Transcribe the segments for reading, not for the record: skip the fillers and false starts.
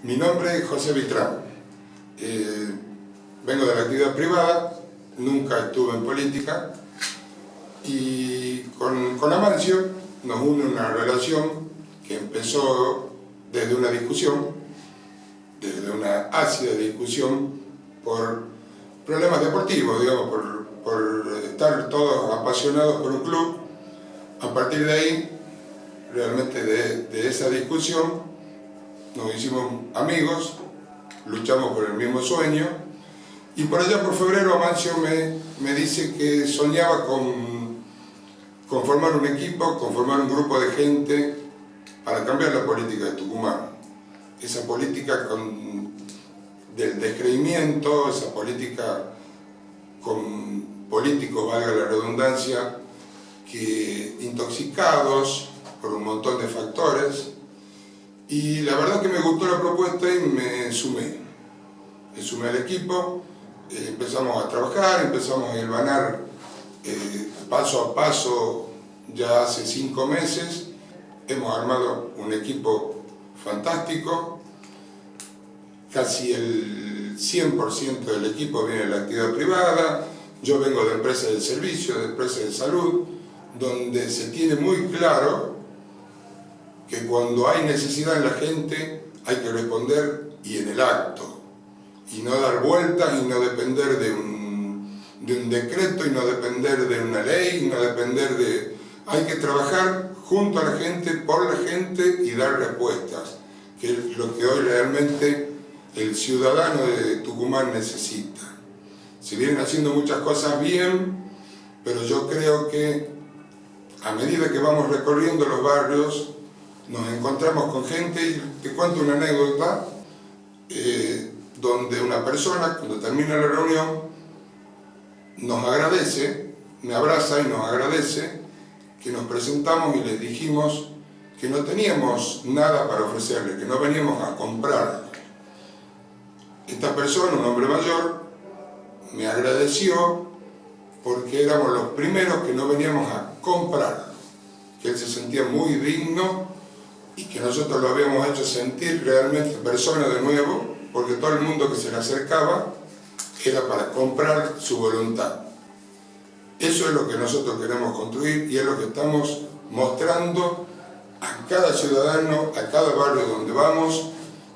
Mi nombre es José Vitrán. Vengo de la actividad privada, nunca estuve en política y con Amancio nos une una relación que empezó desde una discusión, desde una ácida discusión por problemas deportivos, digamos, por estar todos apasionados por un club. A partir de ahí, realmente de esa discusión, nos hicimos amigos, luchamos por el mismo sueño y por allá por febrero Amancio me dice que soñaba con formar un equipo, con formar un grupo de gente para cambiar la política de Tucumán. Esa política del descreimiento, esa política con políticos, valga la redundancia, que intoxicados por un montón de factores. Y la verdad que me gustó la propuesta y me sumé al equipo, empezamos a trabajar, empezamos a hilvanar paso a paso. Ya hace 5 meses hemos armado un equipo fantástico, casi el 100% del equipo viene de la actividad privada, yo vengo de empresas de servicio, de empresas de salud, donde se tiene muy claro que cuando hay necesidad en la gente hay que responder y en el acto, y no dar vueltas y no depender de un decreto y no depender de una ley, no depender de... Hay que trabajar junto a la gente, por la gente y dar respuestas, que es lo que hoy realmente el ciudadano de Tucumán necesita. Se vienen haciendo muchas cosas bien, pero yo creo que a medida que vamos recorriendo los barrios, nos encontramos con gente, y te cuento una anécdota, donde una persona, cuando termina la reunión, nos agradece, me abraza y nos agradece, que nos presentamos y les dijimos que no teníamos nada para ofrecerle, que no veníamos a comprar. Esta persona, un hombre mayor, me agradeció porque éramos los primeros que no veníamos a comprar, que él se sentía muy digno y que nosotros lo habíamos hecho sentir realmente persona de nuevo, porque todo el mundo que se le acercaba era para comprar su voluntad. Eso es lo que nosotros queremos construir y es lo que estamos mostrando a cada ciudadano, a cada barrio donde vamos,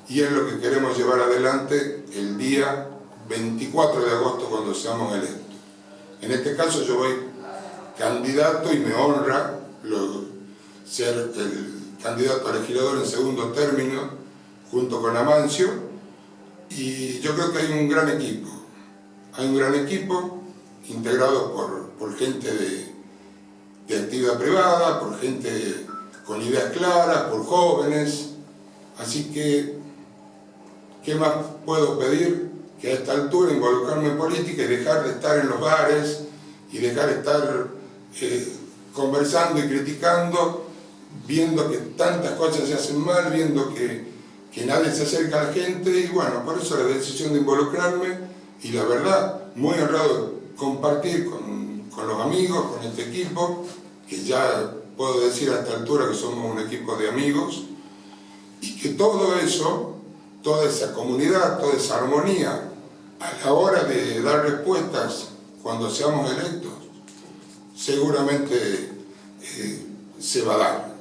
y es lo que queremos llevar adelante el día 24 de agosto cuando seamos electos. En este caso yo voy candidato y me honra ser el candidato a legislador en segundo término junto con Amancio, y yo creo que hay un gran equipo integrado por gente de actividad privada, por gente con ideas claras, por jóvenes, así que ¿qué más puedo pedir que a esta altura involucrarme en política y dejar de estar en los bares y dejar de estar conversando y criticando, viendo que tantas cosas se hacen mal, viendo que nadie se acerca a la gente? Y bueno, por eso la decisión de involucrarme, y la verdad, muy honrado de compartir con los amigos, con este equipo, que ya puedo decir a esta altura que somos un equipo de amigos, y que todo eso, toda esa comunidad, toda esa armonía, a la hora de dar respuestas cuando seamos electos, seguramente se va a dar.